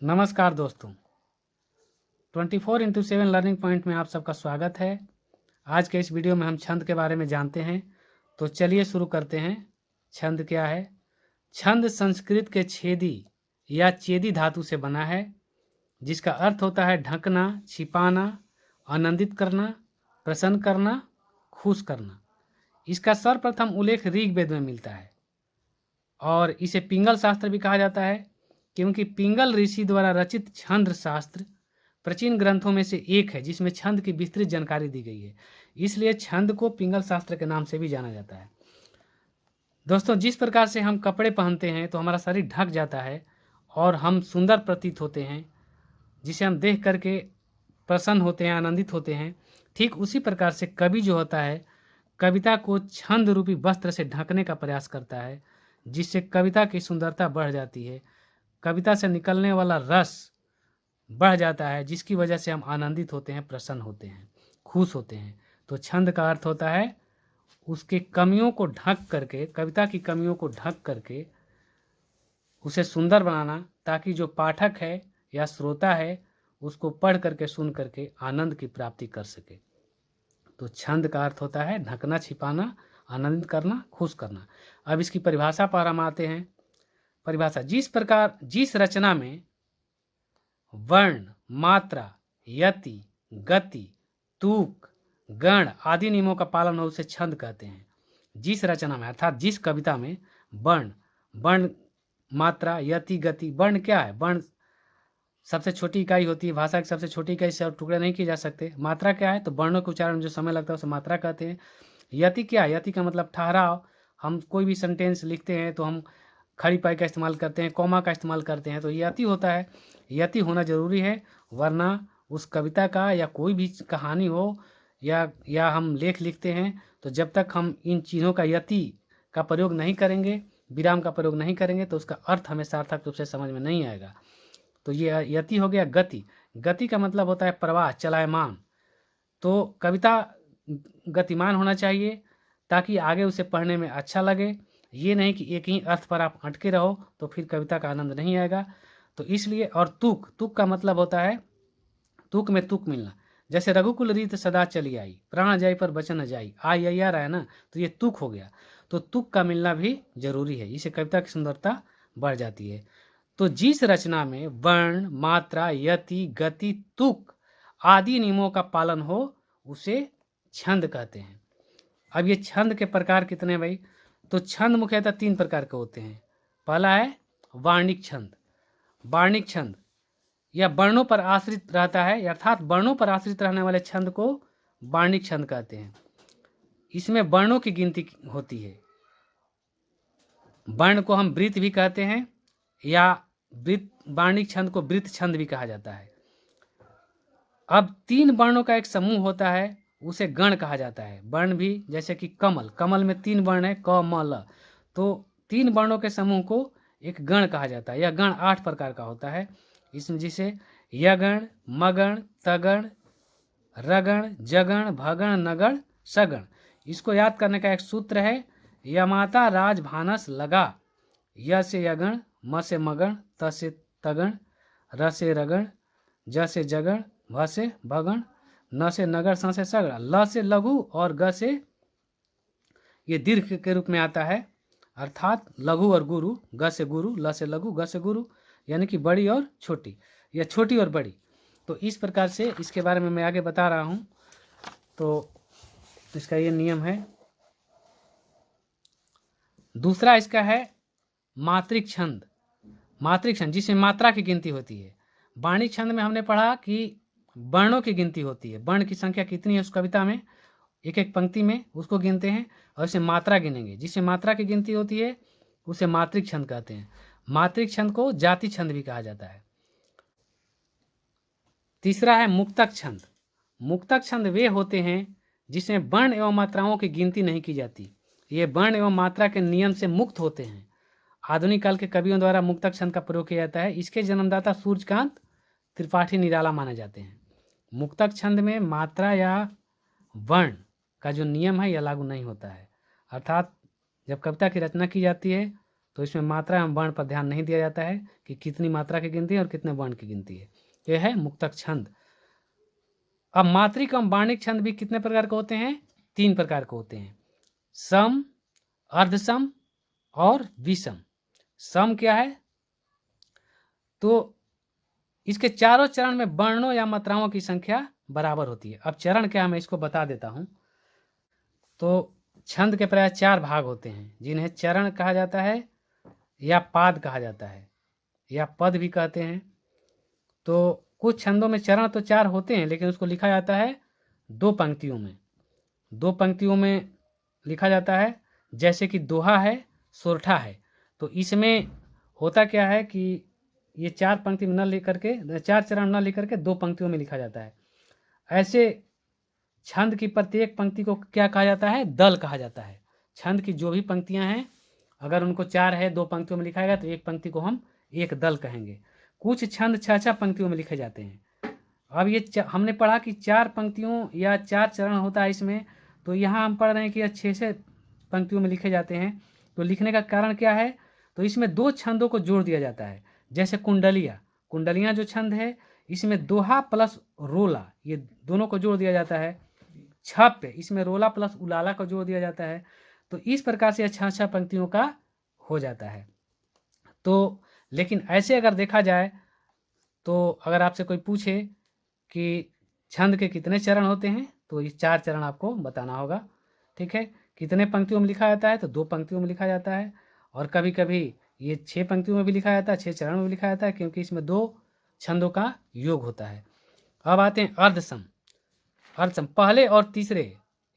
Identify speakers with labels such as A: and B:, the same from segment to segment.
A: नमस्कार दोस्तों, 24/7 learning point में आप सबका स्वागत है। आज के इस वीडियो में हम छंद के बारे में जानते हैं। तो चलिए शुरू करते हैं। छंद क्या है? छंद संस्कृत के छेदी या चेदी धातु से बना है, जिसका अर्थ होता है ढकना, छिपाना, आनंदित करना, प्रसन्न करना, खुश करना। इसका सर्वप्रथम उल्लेख ऋग्वेद में मिलता है और इसे पिंगल शास्त्र भी कहा जाता है, क्योंकि पिंगल ऋषि द्वारा रचित छंद शास्त्र प्राचीन ग्रंथों में से एक है जिसमें छंद की विस्तृत जानकारी दी गई है। इसलिए छंद को पिंगल शास्त्र के नाम से भी जाना जाता है। दोस्तों, जिस प्रकार से हम कपड़े पहनते हैं तो हमारा शरीर ढक जाता है और हम सुंदर प्रतीत होते हैं, जिसे हम देख करके प्रसन्न होते हैं, आनंदित होते हैं। ठीक उसी प्रकार से कवि जो होता है, कविता को छंद रूपी वस्त्र से ढकने का प्रयास करता है, जिससे कविता की सुंदरता बढ़ जाती है, कविता से निकलने वाला रस बढ़ जाता है, जिसकी वजह से हम आनंदित होते हैं, प्रसन्न होते हैं, खुश होते हैं। तो छंद का अर्थ होता है उसके कमियों को ढक करके, कविता की कमियों को ढक करके उसे सुंदर बनाना, ताकि जो पाठक है या श्रोता है उसको पढ़ करके, सुन करके आनंद की प्राप्ति कर सके। तो छंद का अर्थ होता है ढकना, छिपाना, आनंदित करना, खुश करना। अब इसकी परिभाषा पर हम आते हैं। परिभाषा: जिस रचना में वर्ण, मात्रा, यति, गति, तूक, गण आदि नियमों का पालन हो उसे छंद कहते हैं। जिस रचना में अर्थात जिस कविता में वर्ण, मात्रा, यति, गति। वर्ण क्या है? वर्ण सबसे छोटी इकाई होती है, भाषा की सबसे छोटी इकाई से और टुकड़े नहीं किए जा सकते। मात्रा क्या है? तो वर्णों के उच्चारण में जो समय लगता है उसे मात्रा कहते हैं। यति क्या है? यति का मतलब ठहराव। हम कोई भी सेंटेंस लिखते हैं तो हम खड़ी पाई का इस्तेमाल करते हैं, कॉमा का इस्तेमाल करते हैं, तो यति होता है। यति होना जरूरी है, वरना उस कविता का या कोई भी कहानी हो या हम लेख लिखते हैं, तो जब तक हम इन चीज़ों का यति का प्रयोग नहीं करेंगे, विराम का प्रयोग नहीं करेंगे, तो उसका अर्थ हमें सार्थक रूप से समझ में नहीं आएगा। तो ये यति हो गया। गति, गति का मतलब होता है प्रवाह, चलायमान। तो कविता गतिमान होना चाहिए ताकि आगे उसे पढ़ने में अच्छा लगे। ये नहीं कि एक ही अर्थ पर आप अटके रहो, तो फिर कविता का आनंद नहीं आएगा। तो इसलिए, और तुक का मतलब होता है तुक में तुक मिलना। जैसे रघुकुल रीत सदा चली आई, प्राण जाई पर बचन न जाई, आ रहा है ना, तो ये तुक हो गया। तो तुक का मिलना भी जरूरी है, इससे कविता की सुंदरता बढ़ जाती है। तो जिस रचना में वर्ण, मात्रा, यति, गति, तुक आदि नियमों का पालन हो उसे छंद कहते हैं। अब ये छंद के प्रकार कितने भाई? तो छंद मुख्यतः 3 प्रकार के होते हैं। पहला है वार्णिक छंद। वार्णिक छंद यह वर्णों पर आश्रित रहता है, अर्थात वर्णों पर आश्रित रहने वाले छंद को वार्णिक छंद कहते हैं। इसमें वर्णों की गिनती होती है। वर्ण को हम वृत्त भी कहते हैं, या वार्णिक छंद को वृत्त छंद भी कहा जाता है। अब 3 वर्णों का एक समूह होता है, उसे गण कहा जाता है। वर्ण भी, जैसे कि कमल में 3 वर्ण है, क, म, ल। तो 3 वर्णों के समूह को एक गण कहा जाता है। यह गण 8 प्रकार का होता है, इसमें जिसे यगण, मगण, तगण, रगण, जगण, भगण, नगण, सगण। इसको याद करने का एक सूत्र है: यमाता राज भानस लगा। य से यगण, म से मगण, त से तगण, र से रगण, ज से जगण, भ से भगण, न से नगर, स से सगण, ल से लघु और ग से ये दीर्घ के रूप में आता है। अर्थात लघु और गुरु, ग से गुरु, ल से लघु, ग से गुरु, यानी कि बड़ी और छोटी, या छोटी और बड़ी। तो इस प्रकार से इसके बारे में मैं आगे बता रहा हूँ। तो इसका ये नियम है। दूसरा इसका है मात्रिक छंद। मात्रिक छंद जिसमें मात्रा की गिनती होती है। वार्णिक छंद में हमने पढ़ा कि वर्णों की गिनती होती है, वर्ण की संख्या कितनी है उस कविता में, एक एक पंक्ति में उसको गिनते हैं, और इसे मात्रा गिनेंगे। जिससे मात्रा की गिनती होती है उसे मात्रिक छंद कहते हैं। मात्रिक छंद को जाति छंद भी कहा जाता है। तीसरा है मुक्तक छंद। मुक्तक छंद वे होते हैं जिसमें वर्ण एवं मात्राओं की गिनती नहीं की जाती। ये वर्ण एवं मात्रा के नियम से मुक्त होते हैं। आधुनिक काल के कवियों द्वारा मुक्तक छंद का प्रयोग किया जाता है। इसके जन्मदाता सूर्यकांत त्रिपाठी निराला माने जाते हैं। मुक्तक छंद में मात्रा या वर्ण का जो नियम है यह लागू नहीं होता है। अर्थात जब कविता की रचना की जाती है तो इसमें मात्रा एवं वर्ण पर ध्यान नहीं दिया जाता है कि कितनी मात्रा की गिनती है और कितने वर्ण की गिनती है। यह है मुक्तक छंद। अब मात्रिक एवं वार्णिक छंद भी कितने प्रकार के होते हैं? 3 प्रकार के होते हैं, सम, अर्धसम और विषम। सम क्या है? तो इसके चारों चरण में वर्णों या मात्राओं की संख्या बराबर होती है। अब चरण क्या है मैं इसको बता देता हूं। तो छंद के प्राय 4 भाग होते हैं, जिन्हें चरण कहा जाता है या पाद कहा जाता है या पद भी कहते हैं। तो कुछ छंदों में चरण तो 4 होते हैं, लेकिन उसको लिखा जाता है 2 पंक्तियों में। 2 पंक्तियों में लिखा जाता है, जैसे कि दोहा है, सोरठा है। तो इसमें होता क्या है कि ये 4 पंक्ति में न लेकर के, 4 चरण न लेकर के 2 पंक्तियों में लिखा जाता है। ऐसे छंद की प्रत्येक पंक्ति को क्या कहा जाता है? दल कहा जाता है। छंद की जो भी पंक्तियां हैं, अगर उनको 4 है, 2 पंक्तियों में लिखा गया तो एक पंक्ति को हम एक दल कहेंगे। कुछ छंद 6 पंक्तियों में लिखे जाते हैं। अब ये हमने पढ़ा कि 4 पंक्तियों या 4 चरण होता है इसमें, तो यहाँ हम पढ़ रहे हैं कि 6 पंक्तियों में लिखे जाते हैं। तो लिखने का कारण क्या है? तो इसमें 2 छंदों को जोड़ दिया जाता है, जैसे कुंडलियाँ जो छंद है, इसमें दोहा प्लस रोला, ये दोनों को जोड़ दिया जाता है। छप है, इसमें रोला प्लस उलाला को जोड़ दिया जाता है। तो इस प्रकार से 6 पंक्तियों का हो जाता है। तो लेकिन ऐसे अगर देखा जाए तो अगर आपसे कोई पूछे कि छंद के कितने चरण होते हैं, तो ये 4 चरण आपको बताना होगा। ठीक है, कितने पंक्तियों में लिखा जाता है? तो 2 पंक्तियों में लिखा जाता है, और कभी कभी ये 6 पंक्तियों में भी लिखा जाता है, 6 चरण में भी लिखा जाता है, क्योंकि इसमें 2 छंदों का योग होता है। अब आते हैं अर्धसम। अर्धसम पहले और तीसरे,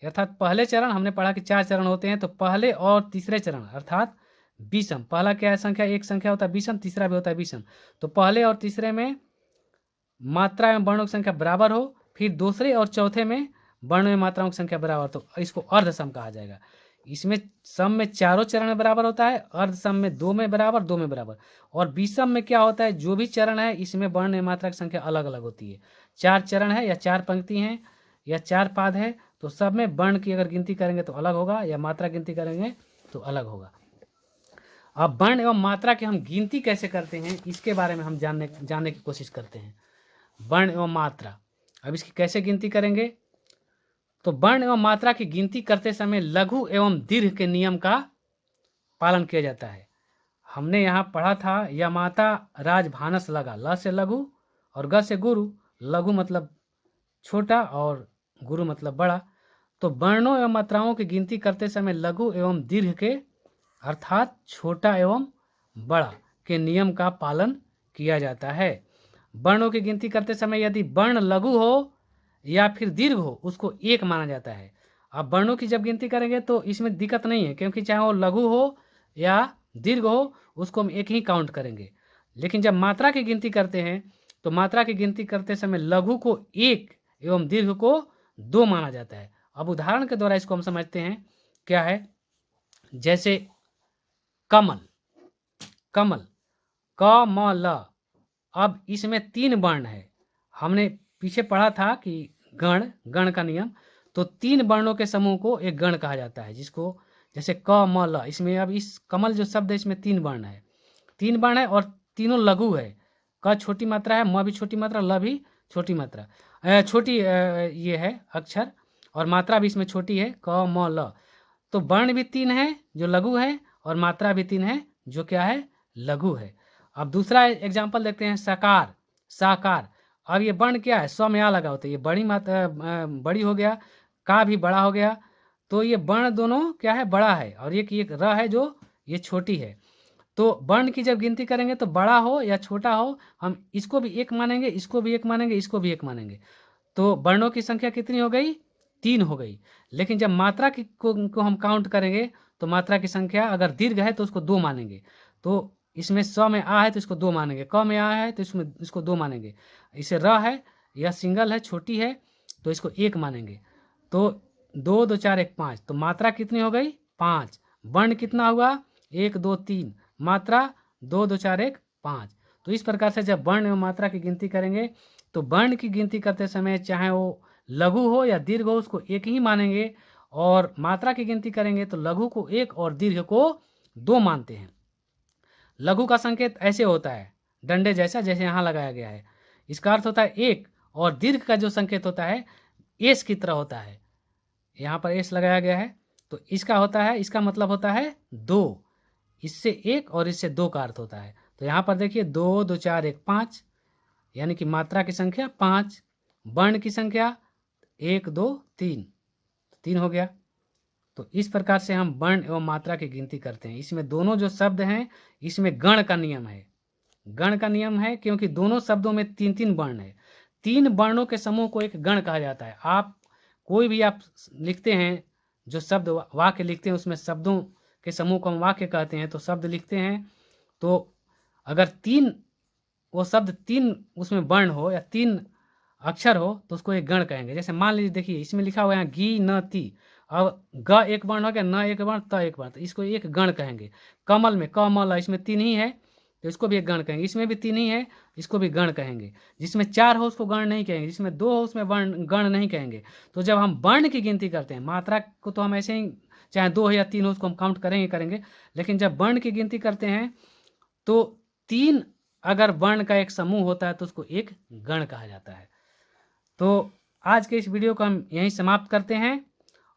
A: अर्थात पहले चरण हमने पढ़ा कि 4 चरण होते हैं, तो पहले और तीसरे चरण अर्थात विषम। पहला क्या है? संख्या, एक संख्या होता है विषम, तीसरा भी होता है विषम। तो पहले और तीसरे में मात्रा एवं वर्णों की संख्या बराबर हो, फिर दूसरे और चौथे में वर्ण एवं मात्राओं की संख्या बराबर, तो इसको अर्धसम कहा जाएगा। इसमें सम में चारों चरण में बराबर होता है, अर्धसम में 2 में बराबर, 2 में बराबर। और विषम में क्या होता है? जो भी चरण है इसमें वर्ण एवं मात्रा की संख्या अलग अलग होती है। 4 चरण है या 4 पंक्ति हैं या 4 पाद है, तो सब में वर्ण की अगर गिनती करेंगे तो अलग होगा, या मात्रा गिनती करेंगे तो अलग होगा। अब वर्ण एवं मात्रा की हम गिनती कैसे करते हैं, इसके बारे में हम जानने की कोशिश करते हैं। वर्ण एवं मात्रा, अब इसकी कैसे गिनती करेंगे? तो वर्ण एवं मात्रा की गिनती करते समय लघु एवं दीर्घ के नियम का पालन किया जाता है। हमने यहाँ पढ़ा था, यमाता राजभानस लगा, ल से लघु और ग से गुरु। लघु मतलब छोटा और गुरु मतलब बड़ा। तो वर्णों एवं मात्राओं की गिनती करते समय लघु एवं दीर्घ के अर्थात छोटा एवं बड़ा के नियम का पालन किया जाता है। वर्णों की गिनती करते समय यदि वर्ण लघु हो या फिर दीर्घ हो, उसको एक माना जाता है। अब वर्णों की जब गिनती करेंगे तो इसमें दिक्कत नहीं है, क्योंकि चाहे वो लघु हो या दीर्घ हो, उसको हम एक ही काउंट करेंगे। लेकिन जब मात्रा की गिनती करते हैं तो मात्रा की गिनती करते समय लघु को 1 एवं दीर्घ को 2 माना जाता है। अब उदाहरण के द्वारा इसको हम समझते हैं, क्या है? जैसे कमल, कमल क म ल। अब इसमें 3 वर्ण है। हमने पीछे पढ़ा था कि गण का नियम, तो 3 वर्णों के समूह को एक गण कहा जाता है, जिसको जैसे क म ल। इसमें अब इस कमल जो शब्द है इसमें 3 वर्ण है, 3 वर्ण है और तीनों लघु है। क छोटी मात्रा है, म भी छोटी मात्रा, ल भी छोटी मात्रा, छोटी ये है अक्षर, और मात्रा भी इसमें छोटी है, क म ल। तो वर्ण भी 3 है जो लघु है, और मात्रा भी 3 है जो क्या है? लघु है। अब दूसरा एग्जाम्पल देखते हैं, साकार, साकार। अब ये वर्ण क्या है? स्व में आ लगा होता है, ये बड़ी मात्रा बड़ी हो गया, का भी बड़ा हो गया। तो ये वर्ण दोनों क्या है? बड़ा है, और एक र है जो ये छोटी है। तो वर्ण की जब गिनती करेंगे तो बड़ा हो या छोटा हो, हम इसको भी 1 मानेंगे, इसको भी 1 मानेंगे, इसको भी 1 मानेंगे। तो वर्णों की संख्या कितनी हो गई? 3 हो गई। लेकिन जब मात्रा को हम काउंट करेंगे तो मात्रा की संख्या अगर दीर्घ है तो उसको 2 मानेंगे। तो इसमें स में आ है तो इसको 2 मानेंगे, क में आ है तो इसको 2 मानेंगे, इसे र है या सिंगल है, छोटी है, तो इसको 1 मानेंगे। तो 2 2 4 1 5, तो मात्रा कितनी हो गई? 5। वर्ण कितना हुआ? 1 2 3, मात्रा 2 2 4 1 5। तो इस प्रकार से जब वर्ण एवं मात्रा की गिनती करेंगे तो वर्ण की गिनती करते समय चाहे वो लघु हो या दीर्घ हो, उसको 1 ही मानेंगे, और मात्रा की गिनती करेंगे तो लघु को 1 और दीर्घ को 2 मानते हैं। लघु का संकेत ऐसे होता है, डंडे जैसा, जैसे यहाँ लगाया गया है। इसका अर्थ होता है एक, और दीर्घ का जो संकेत होता है एस की तरह होता है। यहाँ पर एस लगाया गया है, तो इसका होता है, इसका मतलब होता है दो। इससे एक और इससे दो का अर्थ होता है। तो यहाँ पर देखिए 2 2 4 1 5, यानी कि मात्रा की संख्या 5, वर्ण की संख्या 1 2 3, 3 हो गया। तो इस प्रकार से हम वर्ण एवं मात्रा की गिनती करते हैं। इसमें दोनों जो शब्द हैं, इसमें गण का नियम है। गण का नियम है क्योंकि दोनों शब्दों में 3-3 वर्ण है। 3 वर्णों के समूह को एक गण कहा जाता है। आप कोई भी आप लिखते हैं, जो शब्द वाक्य लिखते हैं, उसमें शब्दों के समूह को हम वाक्य कहते हैं। तो शब्द लिखते हैं, तो अगर 3 वो शब्द 3 उसमें वर्ण हो या 3 अक्षर हो तो उसको एक गण कहेंगे। जैसे मान लीजिए, देखिए इसमें लिखा हुआ है गी न ती, अब ग एक वर्ण हो गया, न एक वर्ण, त एक वर्ण, तो इसको एक गण कहेंगे। कमल में कमल, इसमें 3 ही है तो इसको भी एक गण कहेंगे। इसमें भी 3 ही है, इसको भी गण कहेंगे। जिसमें 4 हो उसको गण नहीं कहेंगे, जिसमें 2 हो उसमें वर्ण गण नहीं कहेंगे। तो जब हम वर्ण की गिनती करते हैं, मात्रा को तो हम ऐसे ही चाहे 2 हो या 3 हो उसको हम काउंट करेंगे, लेकिन जब वर्ण की गिनती करते हैं तो 3 अगर वर्ण का एक समूह होता है तो उसको एक गण कहा जाता है। तो आज के इस वीडियो को हम यहीं समाप्त करते हैं,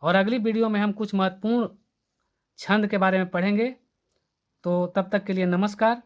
A: और अगली वीडियो में हम कुछ महत्वपूर्ण छंद के बारे में पढ़ेंगे। तो तब तक के लिए नमस्कार।